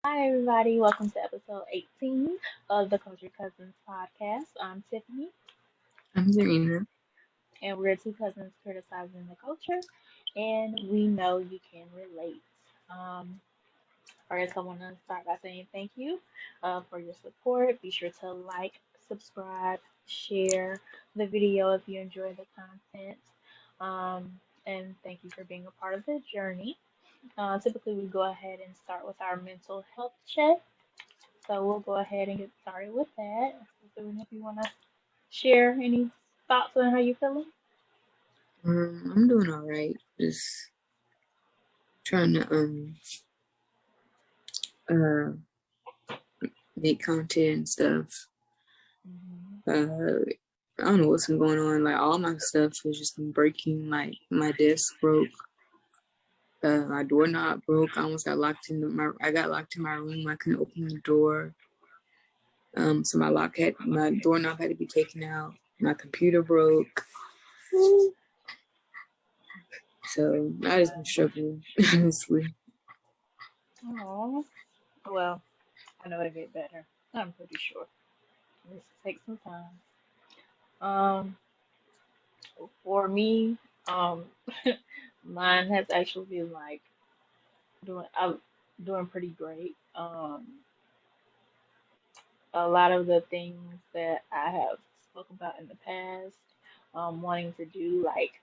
Hi, everybody. Welcome to episode 18 of the Culture Cousins podcast. I'm Tiffany, I'm Zarina. and we're two cousins criticizing the culture, and we know you can relate. Um, First, I want to start by saying thank you for your support. Be sure to like, subscribe, share the video if you enjoy the content, and thank you for being a part of the journey. Typically, we go ahead and start with our mental health check. So we'll go ahead and get started with that. So if you want to share any thoughts on how you feeling. I'm doing all right. Just trying to uh make content and stuff. Hmm. I don't know what's been going on. Like all my stuff has just been breaking. Like my desk broke. My doorknob broke. I almost got locked in my. I got locked in my room. I couldn't open the door. So my doorknob had to be taken out. My computer broke. So I just been struggling, honestly. Oh, well, I know it'll get better. I'm pretty sure. This will take some time. Um, for me, um, mine has actually been like I'm doing pretty great. A lot of the things that I have spoken about in the past, wanting to do, like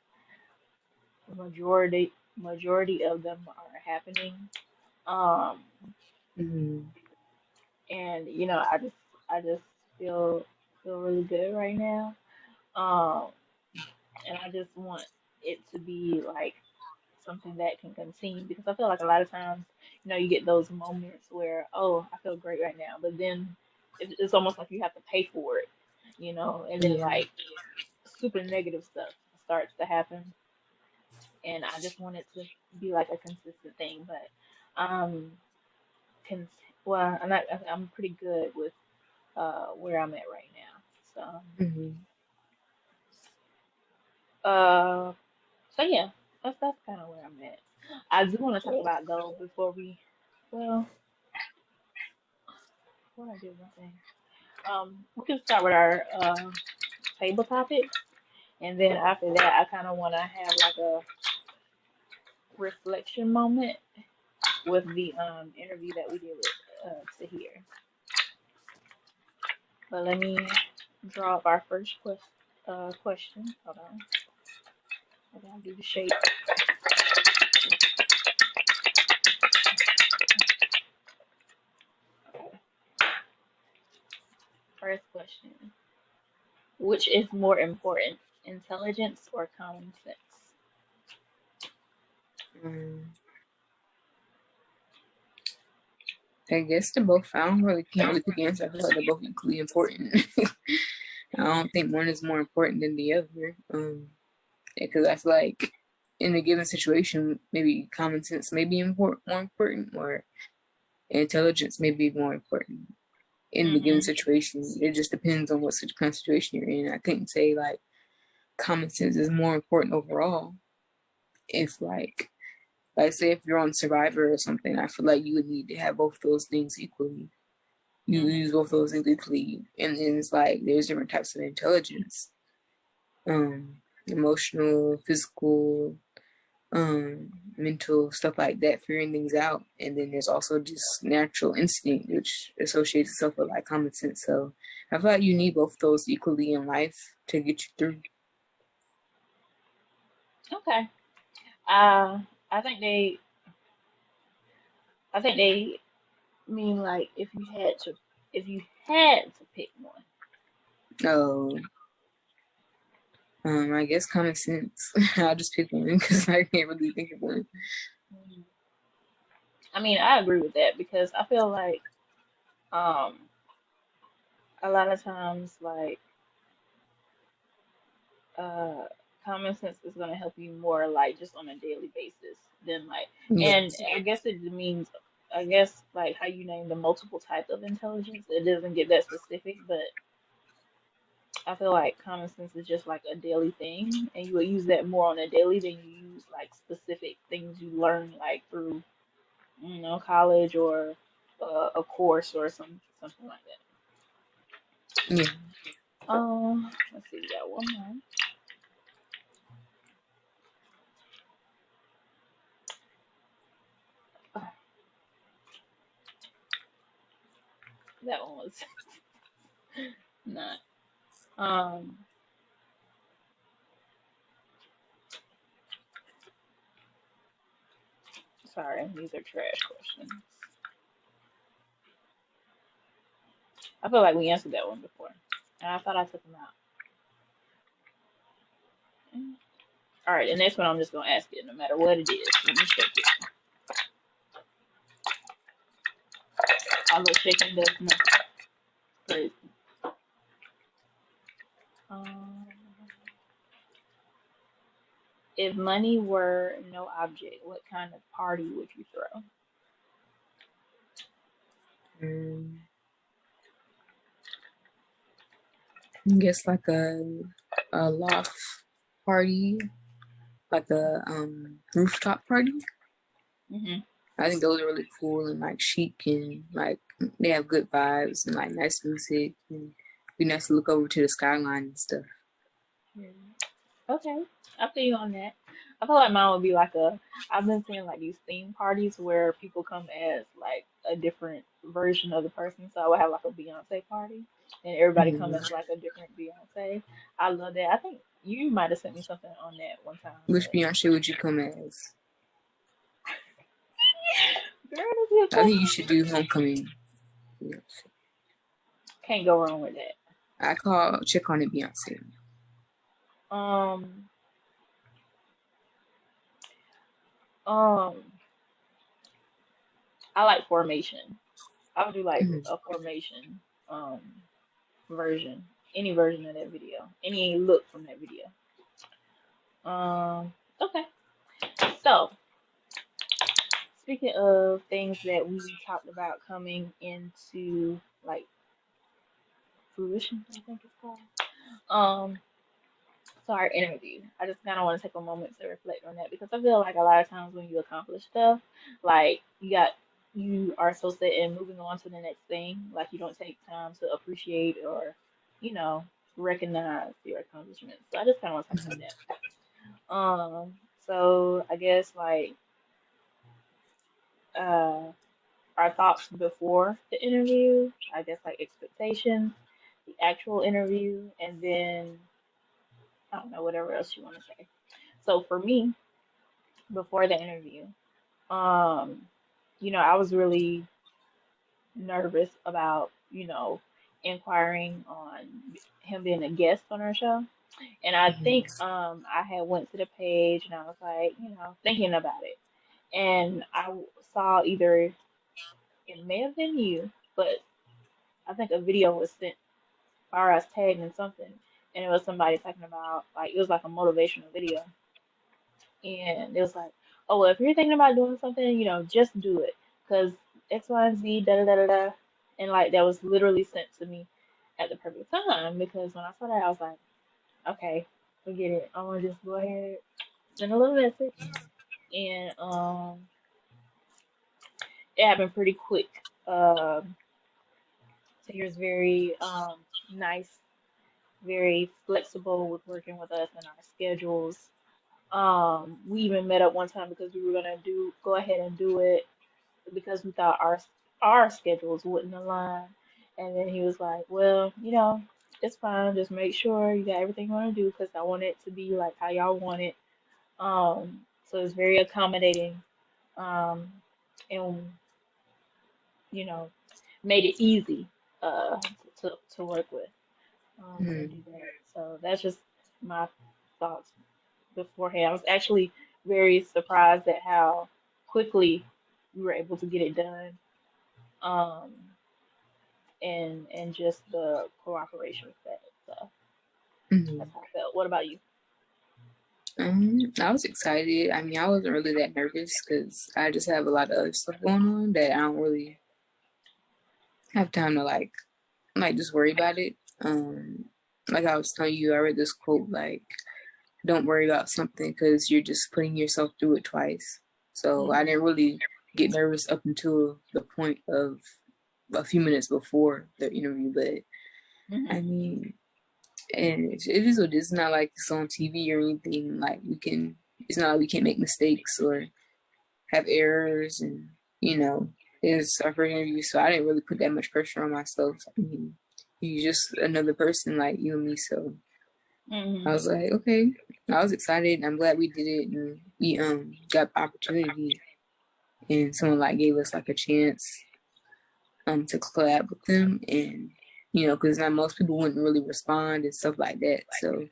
majority of them are happening. Um, Hmm. and I just feel really good right now. Um, and I just want it to be like something that can continue because I feel like a lot of times, you get those moments where, oh, I feel great right now, but then it's almost like you have to pay for it, and then Yeah. like super negative stuff starts to happen, and I just want it to be like a consistent thing, but um, con well, I'm pretty good with where I'm at right now. Hmm. Uh, so yeah, that's kind of where I'm at. I do want to talk about though before well, before I do one thing, we can start with our table topics, and then after that, I kind of want to have like a reflection moment with the interview that we did with Tahir. But let me draw up our first question. Hold on, I gotta do the shape. Okay. First question. Which is more important, intelligence or common sense? Um, I guess they're both. I don't really can't really pick an answer. I feel like they're both equally important. I don't think one is more important than the other. Because I feel like in a given situation, maybe common sense may be more important, or intelligence may be more important in the given Mm-hmm. situation. It just depends on what kind of situation you're in. I couldn't say like common sense is more important overall. If like say if you're on Survivor or something, I feel like you would need to have both those things equally. You use Mm-hmm. both those things equally, and then it's like there's different types of intelligence, emotional, physical, mental stuff like that, figuring things out, and then there's also just natural instinct, which associates itself with like common sense. So I feel like you need both those equally in life to get you through. Okay. Uh, I think they mean like if you had to pick one. Oh, I guess common sense. I'll just pick one because I can't really think of one. Mhm. I mean, I agree with that because I feel like um a lot of times like uh common sense is gonna help you more like just on a daily basis than like Yeah. and I guess it means I guess like how you name the multiple types of intelligence, it doesn't get that specific, but I feel like common sense is just like a daily thing, and you would use that more on a daily than you use like specific things you learn like through, college or. a course or something like Yeah. that. Let's see, we got one more. Oh, that one was not. Um, Sorry, these are trash questions. I feel like we answered that one before, and I thought I took them out. All right, the next one I'm just gonna ask it, no matter what it is. Let me check it. Although checking does nothing crazy. Um, if money were no object, what kind of party would you throw? Um, I guess like a loft party, like a rooftop party. Hmm. I think those are really cool and like chic and like they have good vibes and like nice music and be nice to look over to the skyline and stuff. Okay, I feel you on that. I feel like mine would be like a. I've been seeing like these theme parties where people come as like a different version of the person. So I would have like a Beyonce party, and everybody come Mm. as like a different Beyonce. I love that. I think you might have sent me something on that one time, Which but Beyonce would you come as? girl, that's a good I think you question. should do Homecoming. Beyonce. Can't go wrong with that. I call check on it Beyonce. Um, um, I like Formation. I would do like Mm-hmm. a Formation um version, any version of that video, any look from that video. Okay. So, speaking of things that we talked about coming into like fruition, I think it's called. Um, so our interview. I just kind of want to take a moment to reflect on that because I feel like a lot of times when you accomplish stuff, like you are so set in moving on to the next thing, like you don't take time to appreciate or, you know, recognize your accomplishments. So I just kind of want to talk about that. So I guess like uh our thoughts before the interview, I guess like expectations, the actual interview, and then I don't know, whatever else you want to say. So for me, before the interview, um, I was really nervous about, inquiring on him being a guest on our show. And I think I had went to the page and I was like, thinking about it. And I saw either it may have been you, but I think a video was sent or us tagged in something, and it was somebody talking about like it was like a motivational video, and it was like, oh well, if you're thinking about doing something, just do it, cause X, Y, and Z, da da da da da, and like that was literally sent to me at the perfect time because when I saw that, I was like, okay, forget it, I'm gonna just go ahead send a little message, and it happened pretty quick. So he was very nice, very flexible with working with us and our schedules. We even met up one time because we were gonna go ahead and do it because we thought our schedules wouldn't align. And then he was like, "Well, it's fine. Just make sure you got everything you want to do because I want it to be like how y'all want it." So it's very accommodating, um, and you know, made it easy uh to work with and Mm-hmm. do that. So that's just my thoughts beforehand. I was actually very surprised at how quickly we were able to get it done, um, and just the cooperation with that. So Mm-hmm. that's how I felt. What about you? I was excited. I mean, I wasn't really that nervous because I just have a lot of other stuff going on that I don't really have time to like just worry about it. Like I was telling you, I read this quote like, "Don't worry about something because you're just putting yourself through it twice." So I Hmm. didn't really get nervous up until the point of a few minutes before the interview. But I mean, and it is what it is. It's not like it's on TV or anything. Like it's not like we can't make mistakes or have errors, and it's our first interview, so I didn't really put that much pressure on myself. I mean, you're just another person like you and me, so I was like, okay. I was excited. I'm glad we did it, and we got the opportunity, and someone like gave us like a chance to collab with them, and because not most people wouldn't really respond and stuff like that. So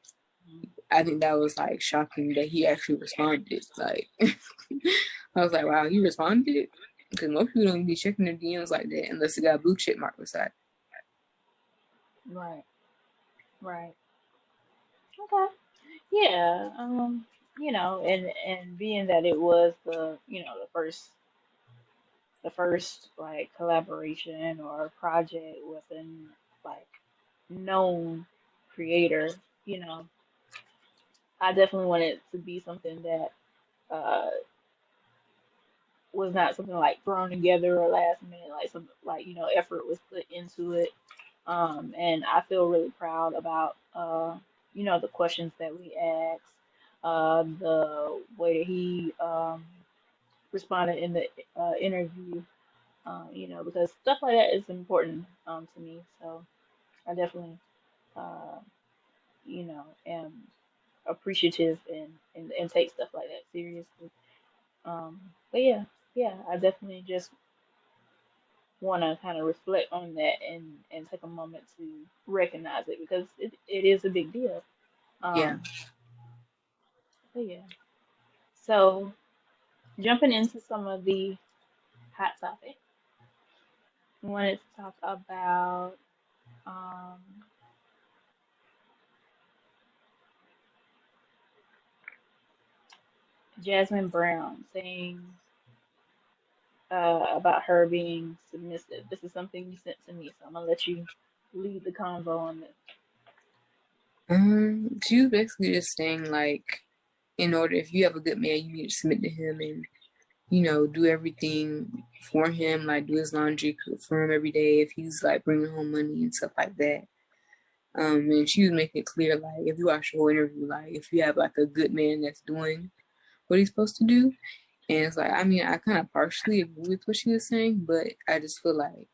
I think that was like shocking that he actually responded. Like I was like, wow, he responded, because most people don't be checking their DMs like that unless it got a blue check mark beside. Right. Okay. Yeah. And being that it was the first like collaboration or project with an like known creator, I definitely wanted it to be something that uh was not something like thrown together or last minute, like some like effort was put into it. And I feel really proud about the questions that we asked, the way that he responded in the interview, because stuff like that is important to me. So I definitely am appreciative and take stuff like that seriously. But yeah, I definitely just want to kind of reflect on that and take a moment to recognize it because it is a big deal. Yeah. Um, but yeah. So jumping into some of the hot topics, we wanted to talk about um, Jasmine Brown saying about her being submissive. This is something you sent to me, so I'm gonna let you lead the convo on this. She was basically just saying like, in order, if you have a good man, you need to submit to him and do everything for him, like do his laundry, cook for him every day if he's like bringing home money and stuff like that. And she was making it clear, like, if you watch the whole interview, like, if you have like a good man that's doing what he's supposed to do, and it's like, I mean, I kind of partially agree with what she was saying, but I just feel like,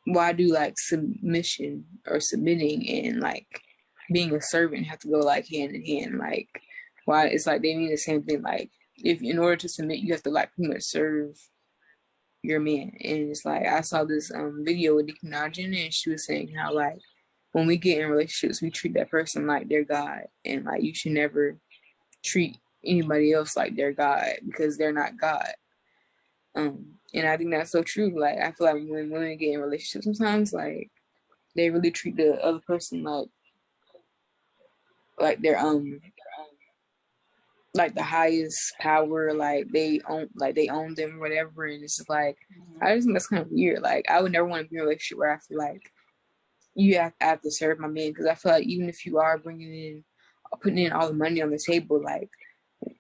why do like submission or submitting and like being a servant have to go like hand in hand? Like, why? It's like they mean the same thing. Like, if in order to submit, you have to like pretty much serve your man. And it's like I saw this video with Nicki Minaj, and she was saying how like when we get in relationships, we treat that person like their God, and like you should never treat anybody else like their God because they're not God. And I think that's so true. Like I feel like when women get in relationships, sometimes like they really treat the other person like they're like the highest power, like they own them or whatever. And it's just like I just think that's kind of weird. Like I would never want to be in a relationship where I feel like I have to serve my man, because I feel like even if you are putting in all the money on the table, like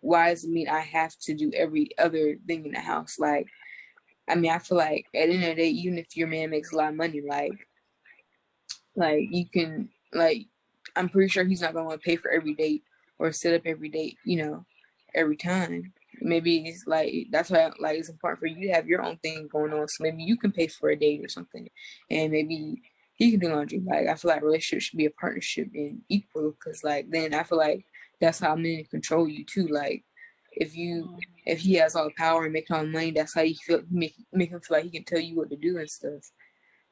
why does it mean I have to do every other thing in the house? Like, I mean, I feel like at the end of the day, even if your man makes a lot of money, like you can, like, I'm pretty sure he's not going to want to pay for every date or set up every date, every time. Maybe it's like, that's why like it's important for you to have your own thing going on. So maybe you can pay for a date or something, and maybe he can do laundry. Like, I feel like relationships should be a partnership and equal, because like then I feel like that's how men control you too. Like if he has all the power and making all the money, that's how you feel. Make him feel like he can tell you what to do and stuff,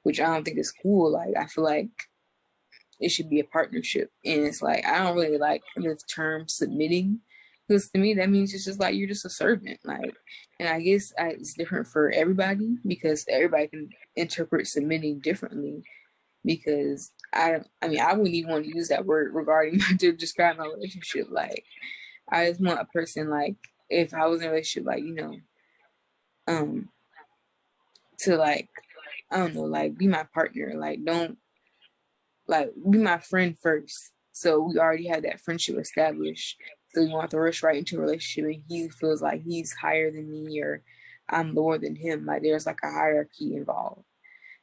which I don't think is cool. Like I feel like it should be a partnership, and it's like I don't really like the term submitting, because to me that means it's just like you're just a servant. Like, and I guess it's different for everybody, because everybody can interpret submitting differently. Because I mean, I wouldn't even want to use that word regarding to describe my relationship. Like, I just want a person, like, if I was in a relationship, like, to like, I don't know, like be my partner. Like, don't like be my friend first. So we already have that friendship established So you want to rush right into a relationship and he feels like he's higher than me or I'm lower than him. Like there's like a hierarchy involved.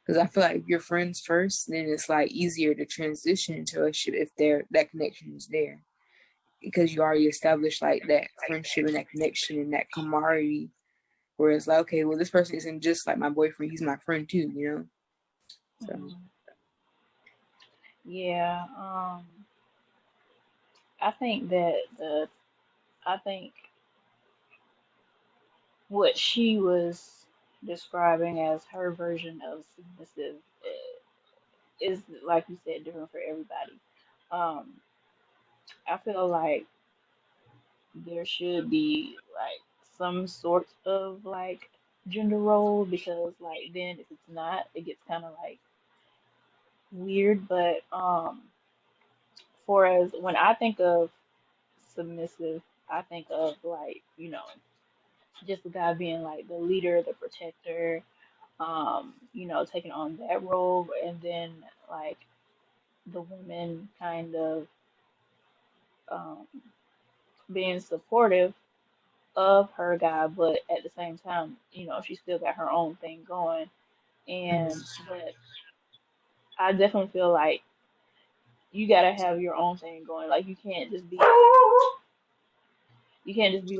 Because I feel like if you're friends first, then it's like easier to transition into a relationship if that connection is there. Because you already established like that friendship and that connection and that camaraderie. Where it's like, okay, well, this person isn't just like my boyfriend; he's my friend too, you know. So Yeah. I think I think what she was describing as her version of submissive is, like you said, different for everybody. Um, I feel like there should be like some sort of like gender role because like then if it's not, it gets kind of like weird. But for as when I think of submissive, I think of like, just the guy being like the leader, the protector, taking on that role, and then like the woman kind of um, being supportive of her guy, but at the same time, she still got her own thing going. And but I definitely feel like you gotta have your own thing going. Like you can't just be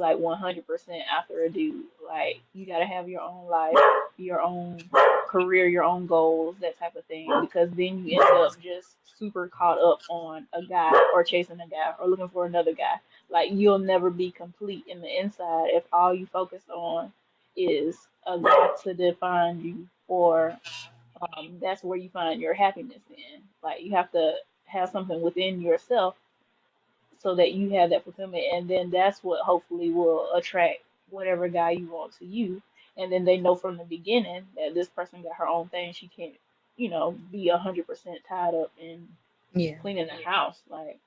like 100% after a dude. Like you gotta have your own life, your own career, your own goals, that type of thing. Because then you end up just super caught up on a guy or chasing a guy or looking for another guy. Like you'll never be complete in the inside if all you focus on is a guy to define you, or that's where you find your happiness in. Like you have to have something within yourself so that you have that fulfillment, and then that's what hopefully will attract whatever guy you want to you. And then they know from the beginning that this person got her own thing. She can't, be 100% tied up in yeah, cleaning the house. Like,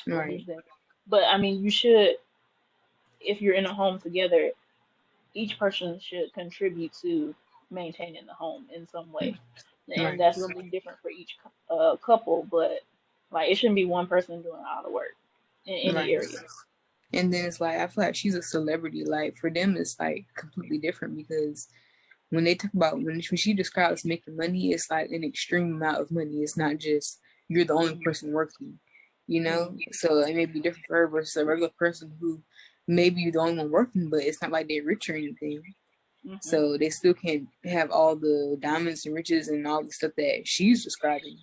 what is right, that? But I mean, you should, if you're in a home together, each person should contribute to maintaining the home in some way. And right, that's going to be different for each couple, but like it shouldn't be one person doing all the work in any right. area. And then it's like I feel like she's a celebrity. Like for them, it's like completely different because when they talk about when she describes making money, it's like an extreme amount of money. It's not just you're the only Mhm. person working, you know. Mhm. So it may be different for her versus a regular person who maybe you're the only one working, but it's not like they're rich or anything. Mhm. So they still can have all the diamonds and riches and all the stuff that she's describing.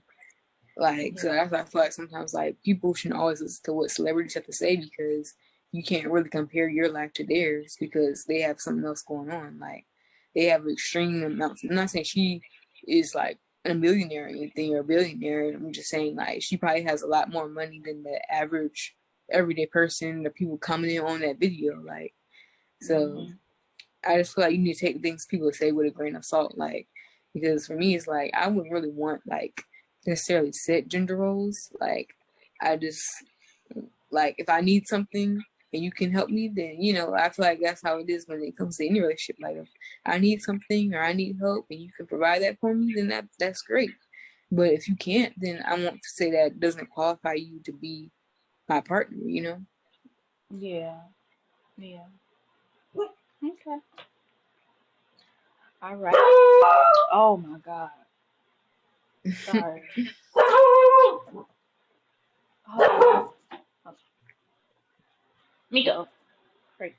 Like, so Yeah. that's why I feel like sometimes like people shouldn't always listen to what celebrities have to say because you can't really compare your life to theirs because they have something else going on. Like they have extreme amounts. I'm not saying she is like a millionaire or anything or a billionaire. I'm just saying like she probably has a lot more money than the average everyday person, the people commenting on that video. Like, so Mhm. I just feel like you need to take things people say with a grain of salt, like because for me it's like I wouldn't really want like necessarily set gender roles. Like I just like if I need something and you can help me, then I feel like that's how it is when it comes to any relationship. Like if I need something or I need help and you can provide that for me, then that's great. But if you can't, then I want to say that doesn't qualify you to be my partner. Yeah. Yeah. Okay. All right. Oh my God. Sorry. Oh, Miko. Great.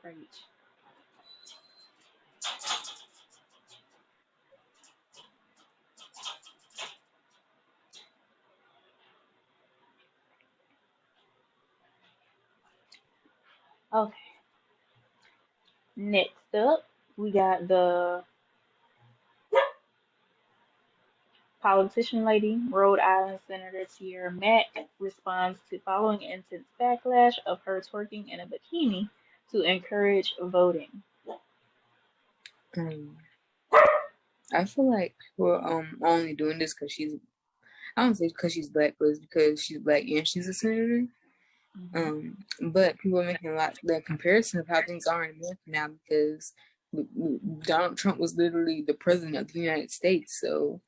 Great. Okay. Next up, we got the politician lady, Rhode Island Senator Tiara Mack, responds to following intense backlash of her twerking in a bikini to encourage voting. um, I feel like people only doing this because I don't say because she's black, but it's because she's black and she's a senator. Hmm. But people are making a lot the comparison of how things are in America now because Donald Trump was literally the president of the United States. So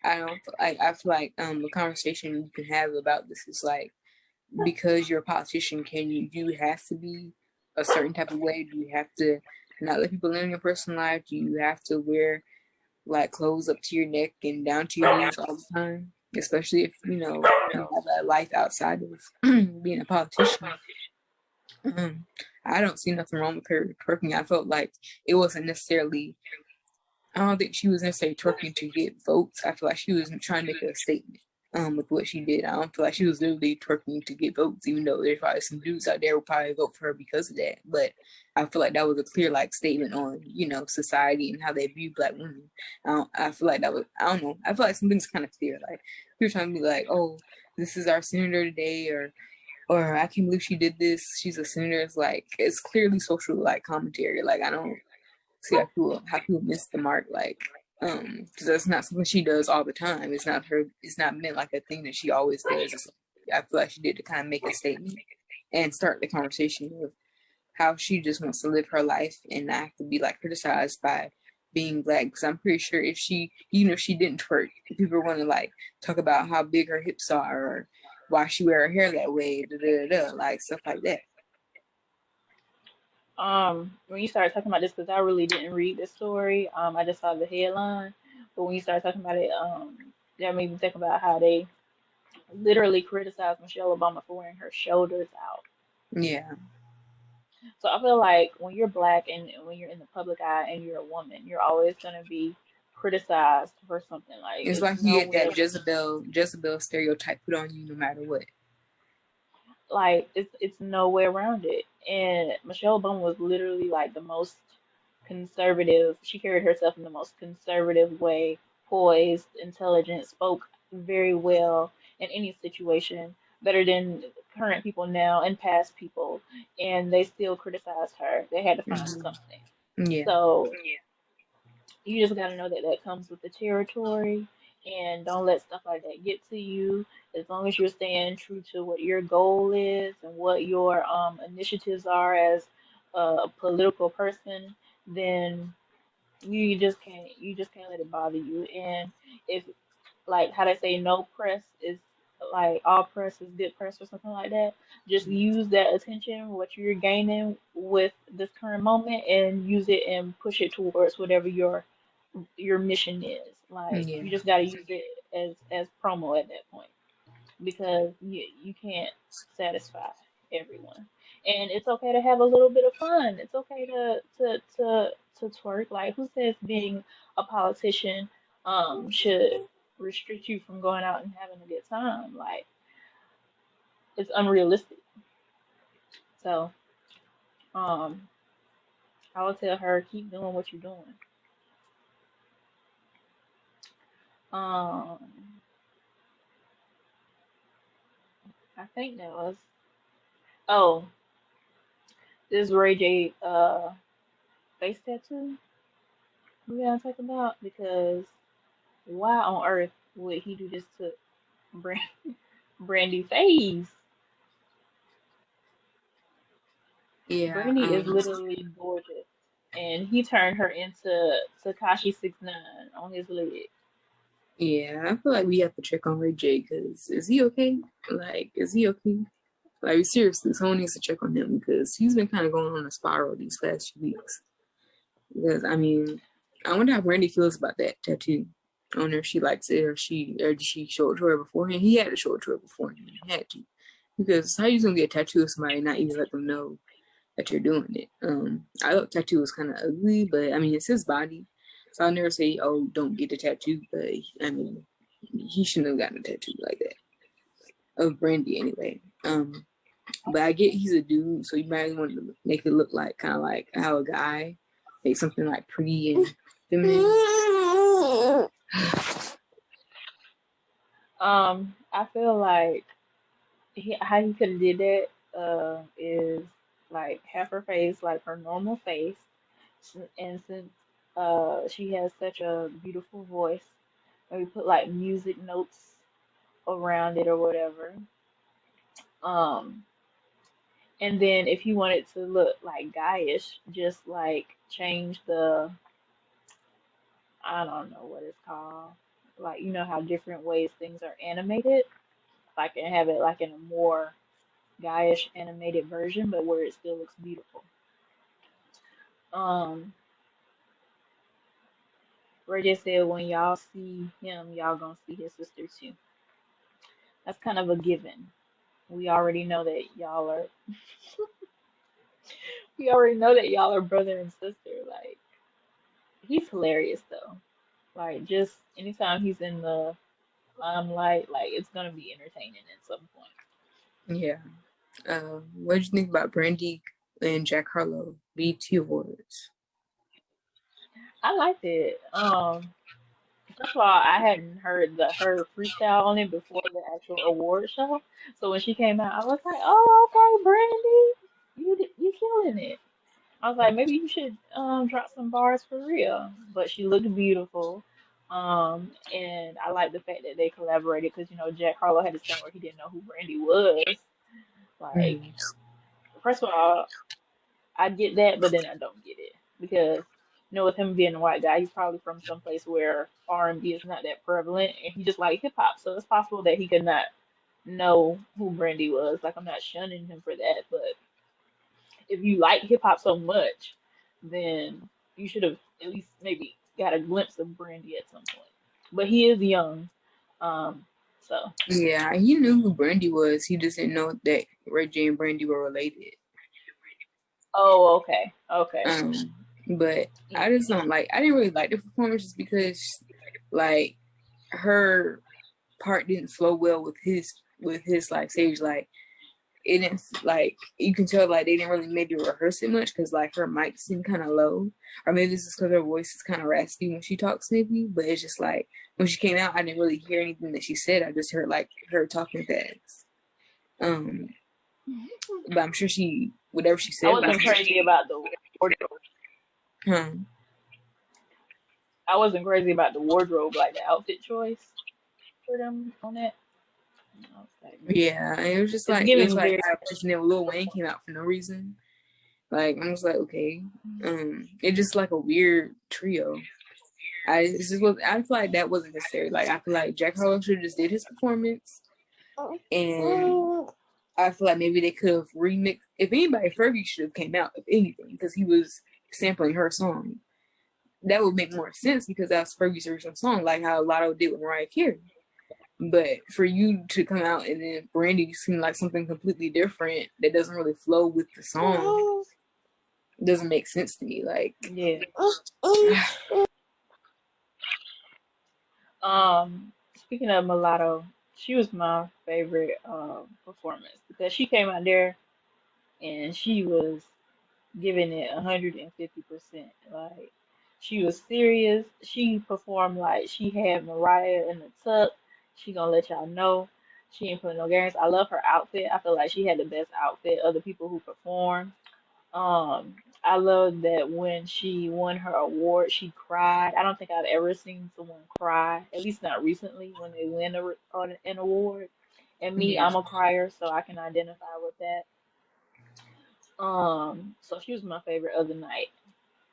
I don't I feel like the conversation you can have about this is like because you're a politician, can you have to be a certain type of way? Do you have to not let people in your personal life? Do you have to wear like clothes up to your neck and down to your knees all the time? Especially if you have a life outside of being a politician. I don't see nothing wrong with her twerking. I felt like it wasn't necessarily. I don't think she was necessarily twerking to get votes. I feel like she was trying to make a statement with what she did. I don't feel like she was literally twerking to get votes, even though there's probably some dudes out there who probably vote for her because of that. But I feel like that was a clear statement on society and how they view Black women. I feel like that was, I don't know. I feel like something's kind of clear. Like we were trying to be like, oh, this is our senator today, or I can't believe she did this. She's a senator. It's like it's clearly social commentary. Like I don't see how people miss the mark, because that's not something she does all the time. It's not meant like a thing that she always does. I feel like she did to kind of make a statement and start the conversation of how she just wants to live her life and not have to be criticized by being Black. Because I'm pretty sure if she, even if she didn't twerk, people are going to talk about how big her hips are or why she wear her hair that way, stuff like that. When you started talking about this, because I really didn't read the story, I just saw the headline. But when you started talking about it, that made me think about how they literally criticized Michelle Obama for wearing her shoulders out. Yeah. So I feel like when you're Black and when you're in the public eye and you're a woman, you're always gonna be criticized for something. Like it's like you get that Jezebel stereotype put on you no matter what. Like it's no way around it. And Michelle Obama was literally like the most conservative. She carried herself in the most conservative way, poised, intelligent, spoke very well in any situation, better than current people now and past people. And they still criticized her. They had to find something. Yeah. So you just got to know that that comes with the territory, and don't let stuff like that get to you. As long as you're staying true to what your goal is and what your initiatives are as a political person, then you just can't let it bother you. And if, like how they say, no press is like all press is good press or something like that. Just use that attention, what you're gaining with this current moment, and use it and push it towards whatever your mission is. Like Yeah. you just got to use it as promo at that point, because you can't satisfy everyone. And it's okay to have a little bit of fun. It's okay to twerk. Like who says being a politician should restrict you from going out and having a good time? Like it's unrealistic. So um I would tell her keep doing what you're doing. Um I think that was, oh, this Ray J face tattoo we gotta talk about, because why on earth would he do this to Brand Brandy face? Yeah. Brandy is literally gorgeous, and he turned her into Takashi 6ix9ine on his leg. Yeah, I feel like we have to check on Ray J because is he okay? Is he okay? Like, seriously, someone needs to check on him because he's been kind of going on a spiral these past few weeks. Because, I mean, I wonder how Brandy feels about that tattoo. I wonder if she likes it or did she show it to her beforehand? He had to show it to her beforehand. He had to. Because how you gonna get a tattoo of somebody and not even let them know that you're doing it? I thought tattoo was kind of ugly, but I mean, it's his body. So I'll never say, oh, don't get a tattoo. But I mean, he shouldn't have gotten a tattoo like that of Brandy anyway. But I get he's a dude, so you might want to make it look like kind of like how a guy makes something like pretty and feminine. I feel like how he could have did that is like have her face like her normal face, and since she has such a beautiful voice, maybe put like music notes around it or whatever. Um, and then if you want it to look like guyish, just like change the, I don't know what it's called. Like you know how different ways things are animated, like and have it like in a more guyish animated version, but where it still looks beautiful. Um, Ray J said when y'all see him, y'all gonna see his sister too. That's kind of a given. We already know that y'all are. We already know that y'all are brother and sister. Like he's hilarious though. Like just anytime he's in the limelight, like it's gonna be entertaining at some point. Yeah. What did you think about Brandy and Jack Harlow BET Awards? I liked it. First of all, I hadn't heard her freestyle on it before the actual award show. So when she came out, I was like, "Oh, okay, Brandy, you killing it." I was like, maybe you should drop some bars for real. But she looked beautiful. And I like the fact that they collaborated because Jack Harlow had this thing where he didn't know who Brandy was. Like, Mm. first of all, I get that, but then I don't get it because with him being a white guy, he's probably from some place where R&B is not that prevalent, and he just like hip hop. So it's possible that he could not know who Brandy was. Like, I'm not shunning him for that, but if you like hip hop so much, then you should have at least maybe got a glimpse of Brandy at some point. But he is young, so. Yeah, he knew who Brandy was. He just didn't know that Ray J and Brandy were related. Oh, okay, okay. But Yeah. I just don't like. I didn't really like the performance just because, like, her part didn't flow well with his like stage. Like, it didn't, like, you can tell like they didn't really maybe rehearse it much because like her mic seemed kind of low, or maybe this is because her voice is kind of raspy when she talks maybe. But it's just like when she came out, I didn't really hear anything that she said. I just heard like her talking fast. But I'm sure whatever she said. I wasn't crazy about the wardrobe. I wasn't crazy about the wardrobe, like the outfit choice for them on that. I was like, Yeah, it was just it's like giving very. and then Lil Wayne came out for no reason. Like I was like, okay, it's just like a weird trio. I feel like that wasn't necessary. Like I feel like Jack Harlow should have just did his performance, and I feel like maybe they could have remixed. If anybody, Fergie should have came out. If anything, because he was sampling her song, that would make more sense because that's Fergie's original song, like how Lotto did with Mariah Carey. But for you to come out and then Brandy seem like something completely different that doesn't really flow with the song doesn't make sense to me. Like, Yeah. Speaking of Mulatto, she was my favorite performance because she came out there and she was giving it 150%. Like she was serious. She performed like she had Mariah in the tuck. She gonna let y'all know. She ain't putting no games. I love her outfit. I feel like she had the best outfit of the people who performed. I love that when she won her award, she cried. I don't think I've ever seen someone cry, at least not recently, when they win an award. And me, yeah. I'm a crier, so I can identify with that. So she was my favorite of the night.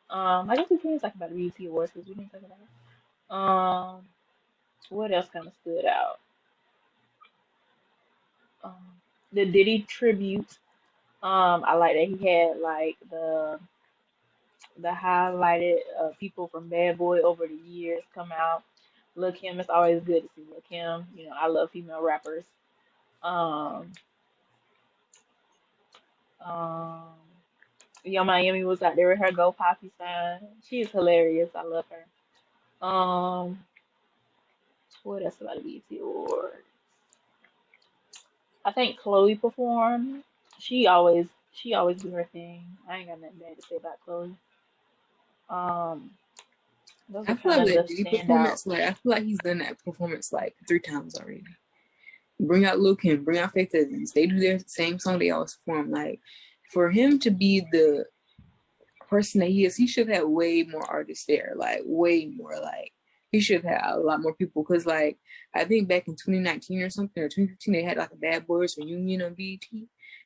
I guess we can talk about the BET Awards because we didn't talk about it. What else kind of stood out? Um, the Diddy tribute. I like that he had like the highlighted people from Bad Boy over the years come out. Lil Kim, it's always good to see Lil Kim. I love female rappers. Um, um, Yo Miami was out there with her Go Poppy sign. She is hilarious. I love her. What else about the BET Awards? I think Chloe performed. She always do her thing. I ain't got nothing bad to say about Chloe. Um, those I are feel kind like of with the Diddy standout. performance, like I feel like he's done that performance like 3 times already. Bring out Lil Kim, bring out Faith Evans. They do their same song they always perform. Like for him to be the person that he is, he should have had way more artists there. Like way more. Like he should have had a lot more people. Cause like I think back in 2019 or something or 2015, they had like a Bad Boys reunion on BET,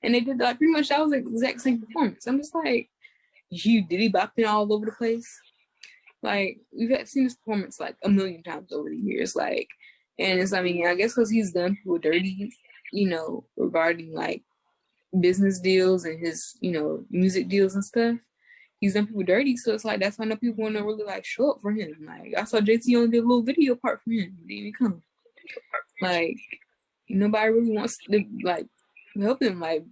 and they did like pretty much that was like the exact same performance. I'm just like, you Diddy bopping all over the place. Like we've seen this performance like a million times over the years. Like, and it's I mean I guess because he's done people dirty, regarding like business deals and his, music deals and stuff. He's done people dirty, so it's like that's why I know people want to really like show up for him. Like I saw JT only did a little video part for him. He didn't even come. Like nobody really wants to like help him like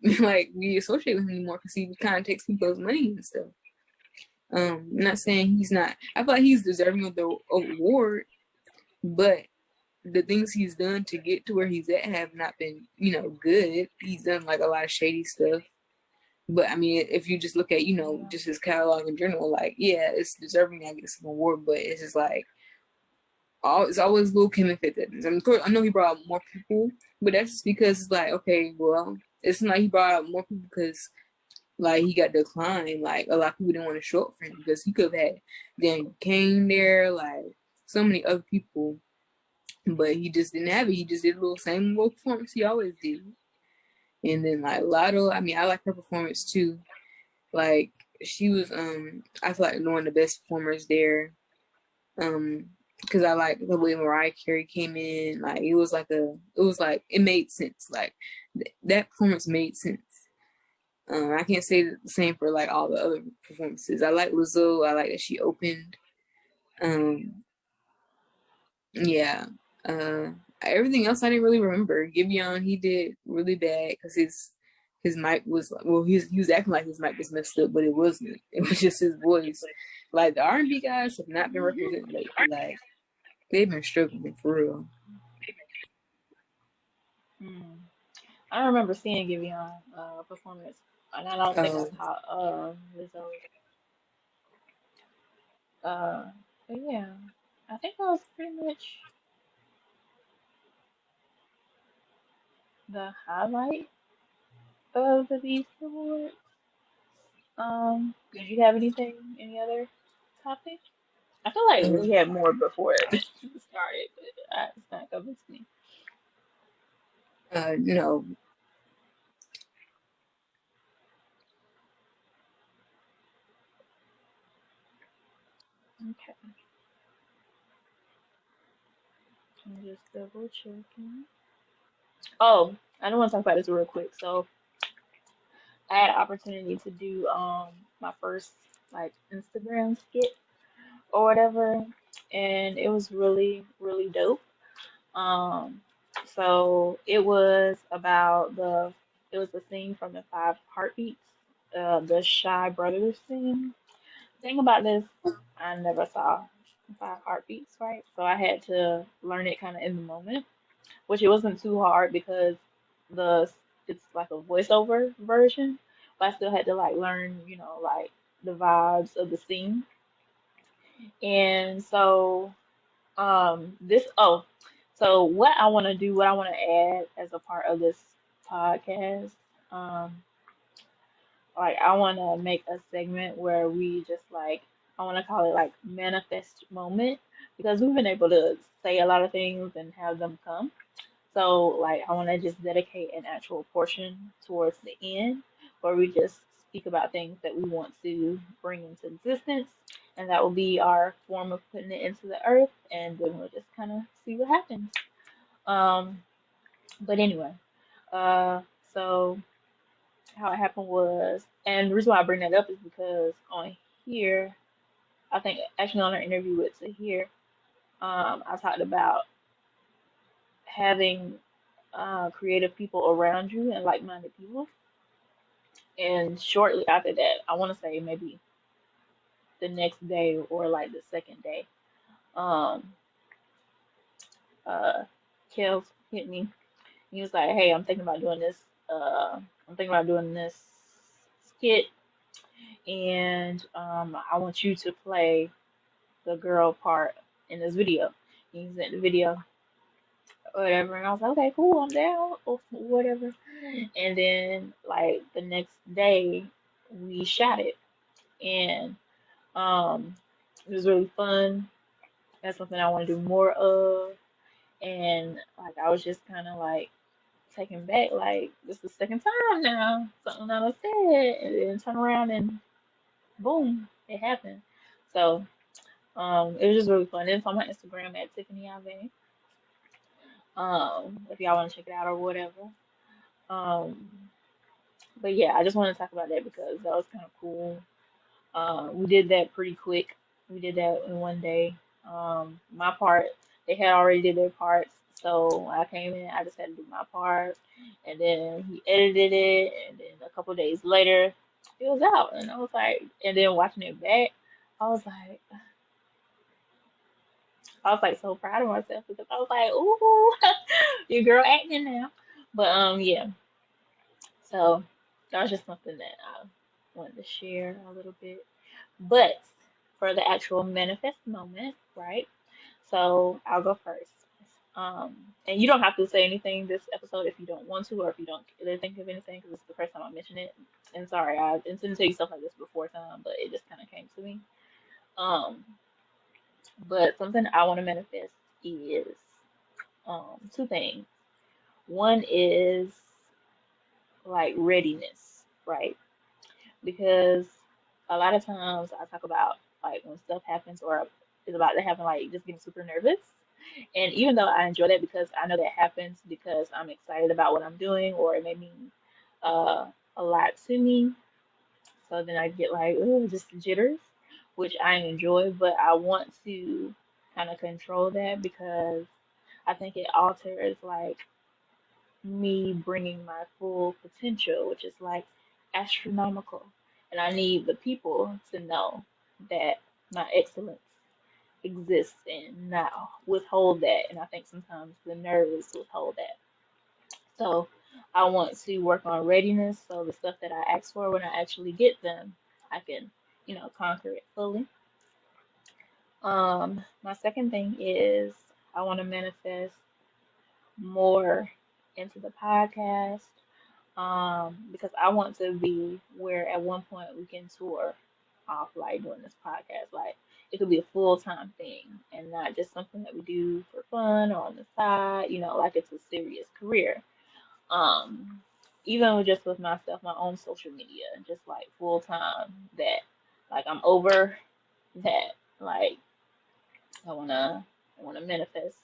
we associate with him anymore because he kind of takes people's money and stuff. I'm not saying he's not. I feel like he's deserving of the award, but the things he's done to get to where he's at have not been, good. He's done like a lot of shady stuff. But I mean, if you just look at, just his catalog in general, like, yeah, it's deserving to get some award, but it's just like, it's always Lil Kim and Fifth Edmonds. I mean, of course, I know he brought out more people, but that's just because it's like, okay, well, it's not like he brought out more people because like he got declined. Like a lot of people didn't want to show up for him because he could have had Dan Kane there, like so many other people, but he just didn't have it. He just did a same little performance he always did. And then like Lotto, I mean, I like her performance too. Like she was, I feel like one of the best performers there. Because I like the way Mariah Carey came in. Like it made sense. Like that performance made sense. I can't say the same for like all the other performances. I like Lizzo. I like that she opened. Yeah. Everything else I didn't really remember. Giveon, he did really bad because his mic was he was acting like his mic was messed up, but it wasn't. It was just his voice. Like the R&B guys have not been represented lately. Like they've been struggling for real. I don't remember seeing Giveon performance, and I don't think I caught Lizzo. But yeah, I think that was pretty much the highlight of the Beast Awards. Did you have any other topic? I feel like we had more before it started, but it's not convinced me. No. Okay. I'm just double checking. Oh, I don't want to talk about this real quick. So I had an opportunity to do my first like Instagram skit or whatever, and it was really, really dope. Um, so it was the scene from the Five Heartbeats, the Shy Brothers scene. The thing about this, I never saw Five Heartbeats, right? So I had to learn it kind of in the moment, which it wasn't too hard because the it's like a voiceover version, but I still had to like learn, like the vibes of the scene. And so this so what I want to add as a part of this podcast, um, like I want to make a segment where we just like I want to call it like manifest moment because we've been able to say a lot of things and have them come. So like I want to just dedicate an actual portion towards the end where we just speak about things that we want to bring into existence, and that will be our form of putting it into the earth, and then we'll just kind of see what happens. Um, but anyway, uh, so how it happened was, and the reason why I bring that up is because on here, I think actually on our interview with Tahir, I talked about having creative people around you and like-minded people. And shortly after that, I want to say maybe the next day or like the second day, um, uh, Kels hit me. He was like, "Hey, I'm thinking about doing this. I'm thinking about doing this skit, and I want you to play the girl part in this video." He sent the video, whatever, and I was like, "Okay, cool, I'm down, or whatever." And then like the next day, we shot it, and um, it was really fun. That's something I want to do more of. And like I was just kind of like taken back, like this is the second time now something that I said, and then turn around and boom, it happened. So it was just really fun. It's on my Instagram at Tiffany Ave. If y'all want to check it out or whatever. Um, But yeah, I just want to talk about that because that was kind of cool. We did that pretty quick. We did that in one day. My part, they had already did their parts, so when I came in, I just had to do my part, and then he edited it, and then a couple days later, it was out, and I was like, and then watching it back, I was like, so proud of myself because I was like, ooh, your girl acting now. But yeah, so that was just something that I wanted to share a little bit. But for the actual manifest moment, right? So I'll go first. Um, and you don't have to say anything this episode if you don't want to, or if you don't really think of anything, because it's the first time I mention it. And sorry, I intended to tell you stuff like this before time, but it just kind of came to me. Um, but something I want to manifest is two things. One is like readiness, right? Because a lot of times I talk about like when stuff happens or is about to happen, like just getting super nervous. And even though I enjoy that because I know that happens because I'm excited about what I'm doing or it may mean uh, a lot to me. So then I get like, ooh, just jitters, which I enjoy, but I want to kind of control that because I think it alters like me bringing my full potential, which is like astronomical. And I need the people to know that my excellence exists and not withhold that. And I think sometimes the nerves withhold that. So I want to work on readiness so the stuff that I ask for when I actually get them, I can, conquer it fully. My second thing is I want to manifest more into the podcast. Because I want to be where at one point we can tour off like doing this podcast. Like it could be a full-time thing and not just something that we do for fun or on the side, like it's a serious career. Um, Even with just with myself, my own social media, just like full time that like I'm over that. Like I wanna manifest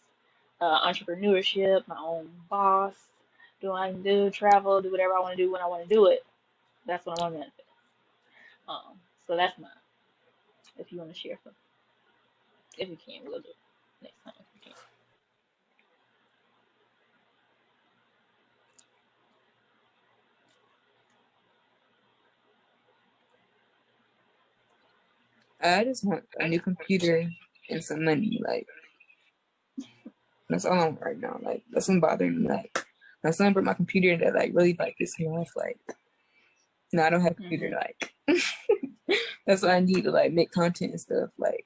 entrepreneurship, my own boss, do what I can do, travel, do whatever I want to do when I want to do it. That's what I want to manifest. So that's mine. If you want to share something, if you can, we'll do it next time if you can. I just want a new computer and some money. Like that's all I want right now. Like that's what's bothering me. Like my son brought my computer that like really like pissed me off. Like no, I don't have a computer. Mhm. Like that's what I need to like make content and stuff. Like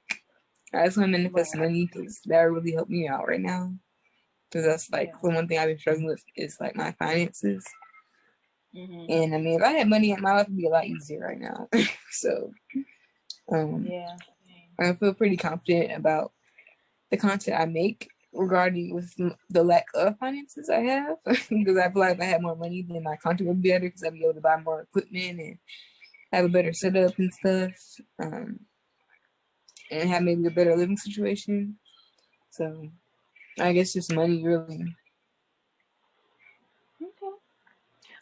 I just want to manifest Right. money because that would really help me out right now. Because that's like Yeah. the one thing I've been struggling with is like my finances. Mhm. And I mean, if I had money, my life would be a lot easier right now. So um, Yeah. I feel pretty confident about the content I make regarding with the lack of finances I have. Because I feel like if I had more money, then my content would be better because I'd be able to buy more equipment and have a better setup and stuff. And have maybe a better living situation. So I guess just money really. Okay.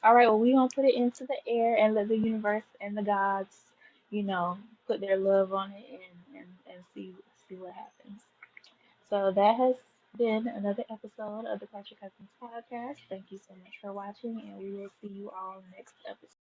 All right. Well, we gonna put it into the air and let the universe and the gods, put their love on it and see what happens. So that has been another episode of the Culture Cousins podcast. Thank you so much for watching, and we will see you all next episode.